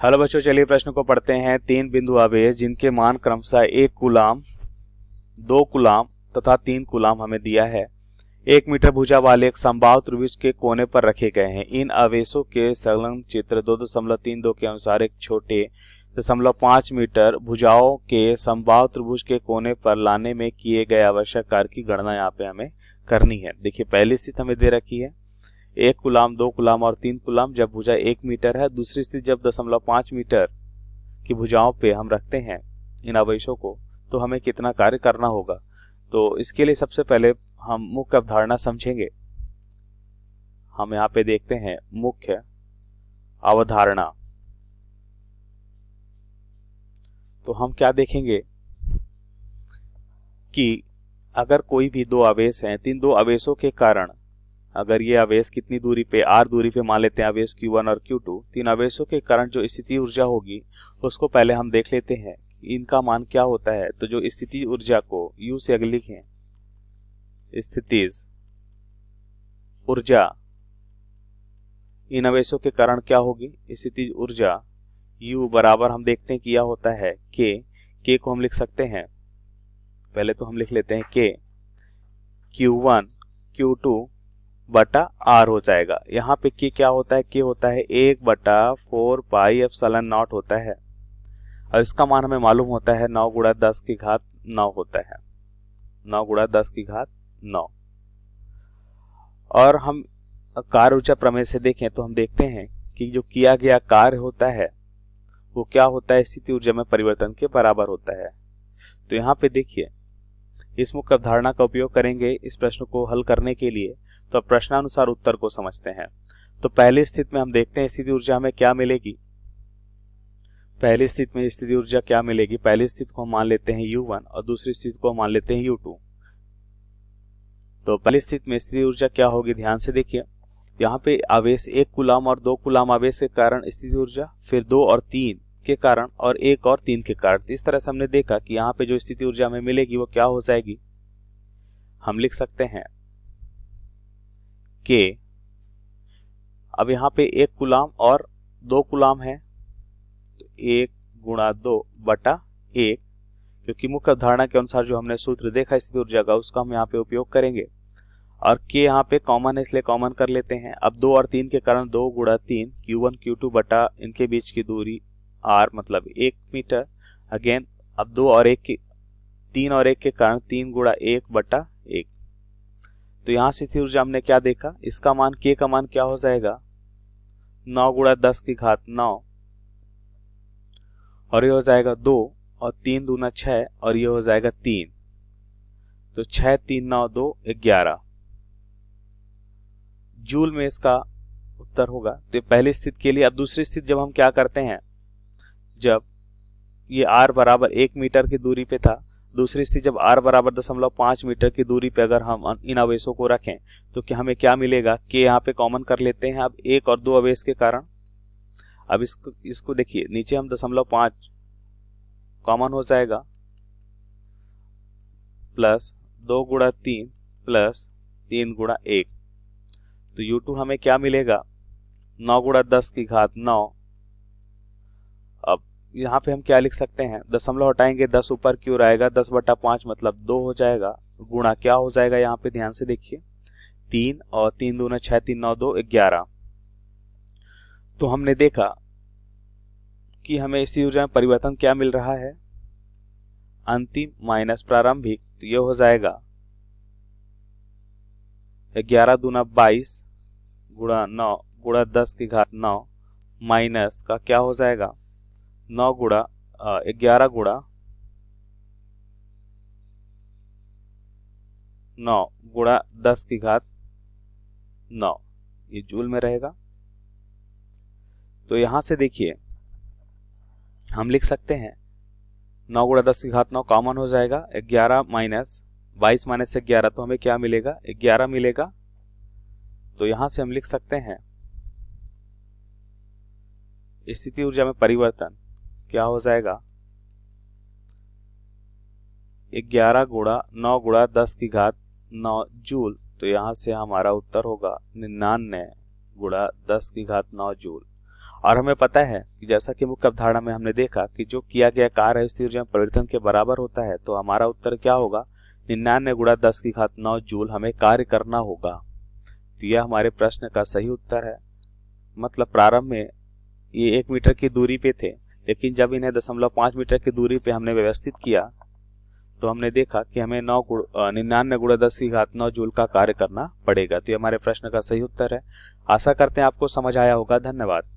Hello बच्चों, चलिए प्रश्न को पढ़ते हैं। 3 बिंदु आवेश जिनके मान क्रमशः 1 कूलाम, 2 कूलाम तथा 3 कूलाम हमें दिया है, 1 मीटर भुजा वाले एक समबाहु त्रिभुज के कोने पर रखे गए हैं। इन आवेशों के संलग्न चित्र 2.32 के अनुसार एक छोटे 0.5 मीटर भुजाओं के समबाहु त्रिभुज के कोने पर लाने में किए गए आवश्यक कार्य की गणना यहाँ पे हमें करनी है। देखिए, पहली स्थिति हमें दे रखी है 1 कूलाम, 2 कूलाम और 3 कूलाम जब भुजा 1 मीटर है। दूसरी स्थिति जब 0.5 मीटर की भुजाओं पे हम रखते हैं इन आवेशों को, तो हमें कितना कार्य करना होगा। तो इसके लिए सबसे पहले हम मुख्य अवधारणा समझेंगे। हम यहाँ पे देखते हैं मुख्य अवधारणा। तो हम क्या देखेंगे कि अगर कोई भी दो आवेश हैं, तीन दो आवेशों के कारण, अगर ये आवेश कितनी दूरी पे, r दूरी पे मान लेते हैं आवेश Q1 और Q2, तीन आवेशों के कारण जो स्थिति ऊर्जा होगी उसको पहले हम देख लेते हैं इनका मान क्या होता है। तो जो स्थिति ऊर्जा को U से अगर लिखें, स्थितिज ऊर्जा इन आवेशों के कारण क्या होगी, स्थितिज ऊर्जा U बराबर हम देखते हैं कि यह होता है K को हम लिख सकते हैं, पहले तो हम लिख लेते हैं K Q1 Q2 बटा R हो जाएगा। यहाँ पे K क्या होता है, K होता है 1/4 पाई एप्सिलॉन नॉट होता है, और इसका मान हमें मालूम होता है 9 गुणा 10 की घात 9 होता है, 9 गुणा 10 की घात 9। और हम कार्य ऊर्जा प्रमेय से देखें तो हम देखते हैं कि जो किया गया कार्य होता है वो क्या होता है, स्थिति ऊर्जा में परिवर्तन के बराबर होता है। तो यहाँ पे देखिए, इस मुख्य अवधारणा का उपयोग करेंगे इस प्रश्न को हल करने के लिए। तो प्रश्नानुसार उत्तर को समझते हैं। तो पहली स्थिति में हम देखते हैं स्थिति ऊर्जा हमें क्या मिलेगी। पहली स्थिति में स्थिति ऊर्जा क्या मिलेगी, पहली स्थिति को हम मान लेते हैं U1 और दूसरी स्थिति को हम मान लेते हैं U2। तो पहली स्थिति में स्थिति ऊर्जा क्या होगी, ध्यान से देखिए। यहाँ पे आवेश 1 कूलाम और 2 कूलाम आवेश के कारण स्थिति ऊर्जा, फिर 2 और 3 के कारण और 1 और 3 के कारण। इस तरह से हमने देखा कि यहाँ पे जो स्थिति ऊर्जा हमें मिलेगी वो क्या हो जाएगी, हम लिख सकते हैं K। अब यहाँ पे 1 कूलाम और 2 कूलाम है, तो 1 गुणा 2 बटा 1, क्योंकि मुख्य अवधारणा के अनुसार जो हमने सूत्र देखा स्थिति ऊर्जा का उसका हम यहाँ पे उपयोग करेंगे। और K यहाँ पे कॉमन है इसलिए कॉमन कर लेते हैं। अब 2 और 3 के कारण 2 गुणा 3 Q1 Q2 बटा इनके बीच की दूरी R मतलब 1 मीटर। अगेन अब 2 और 1 की 3 और 1 के कारण 3 गुणा 1 बटा 1। तो यहाँ से स्थिति ऊर्जा हमने क्या देखा, इसका मान K का मान क्या हो जाएगा, 9 गुणा 10 की घात 9, और ये हो जाएगा 2 और 3 दूना 6 और ये हो जाएगा 3। तो 6 3 9 2 11 जूल में इसका उत्तर होगा। तो पहली स्थिति के लिए। अब दूसरी स्थिति जब हम क्या करते हैं, जब ये R बराबर 1 मीटर की दूरी पे था, दूसरी स्थिति जब R बराबर 0.5 मीटर की दूरी पे अगर हम इन आवेशों को रखें तो क्या हमें क्या मिलेगा, K यहाँ पे कॉमन कर लेते हैं। अब 1 और 2 आवेश के कारण, अब इसको देखिए, नीचे हम 0.5 कॉमन हो जाएगा, प्लस 2 गुणा 3 प्लस 3 गुणा 1। तो U2 हमें क्या मिलेगा, 9 गुणा 10 की घात 9। अब यहाँ पे हम क्या लिख सकते हैं, दशमलव हटाएंगे, 10 ऊपर की ओर आएगा, 10/5 मतलब 2 हो जाएगा, गुणा क्या हो जाएगा, यहाँ पे ध्यान से देखिए 3 और 3 दूना 6 3 9 2 11। तो हमने देखा कि हमें इस ऊर्जा में परिवर्तन क्या मिल रहा है, अंतिम माइनस प्रारंभिक। तो ये हो जाएगा 11 दूना 22 गुणा 9 गुणा 10 की घात 9 माइनस का क्या हो जाएगा, 9 गुणा 11 गुणा 9 गुणा 10 की घात 9, ये जूल में रहेगा। तो यहां से देखिए हम लिख सकते हैं 9 गुणा 10 की घात 9 कॉमन हो जाएगा, 11 माइनस 22 माइनस 11, तो हमें क्या मिलेगा, 11 मिलेगा। तो यहां से हम लिख सकते हैं स्थिति ऊर्जा में परिवर्तन क्या हो जाएगा, 11 गुणा 9 गुणा 10 की घात 9 जूल। तो यहां से हमारा उत्तर होगा 99 गुणा 10 की घात 9 जूल। और हमें पता है कि जैसा कि मुख्य अवधारणा में हमने देखा कि जो किया गया कार्य स्थिर ऊर्जा में परिवर्तन के बराबर होता है, तो हमारा उत्तर क्या होगा, 99 गुणा 10⁹ जूल हमें कार्य करना होगा। तो यह हमारे प्रश्न का सही उत्तर है। मतलब प्रारंभ में ये 1 मीटर की दूरी पे थे, लेकिन जब इन्हें 0.5 मीटर की दूरी पे हमने व्यवस्थित किया तो हमने देखा कि हमें 99 गुणा 10⁹ जूल का कार्य करना पड़ेगा। तो ये हमारे प्रश्न का सही उत्तर है। आशा करते हैं आपको समझ आया होगा। धन्यवाद।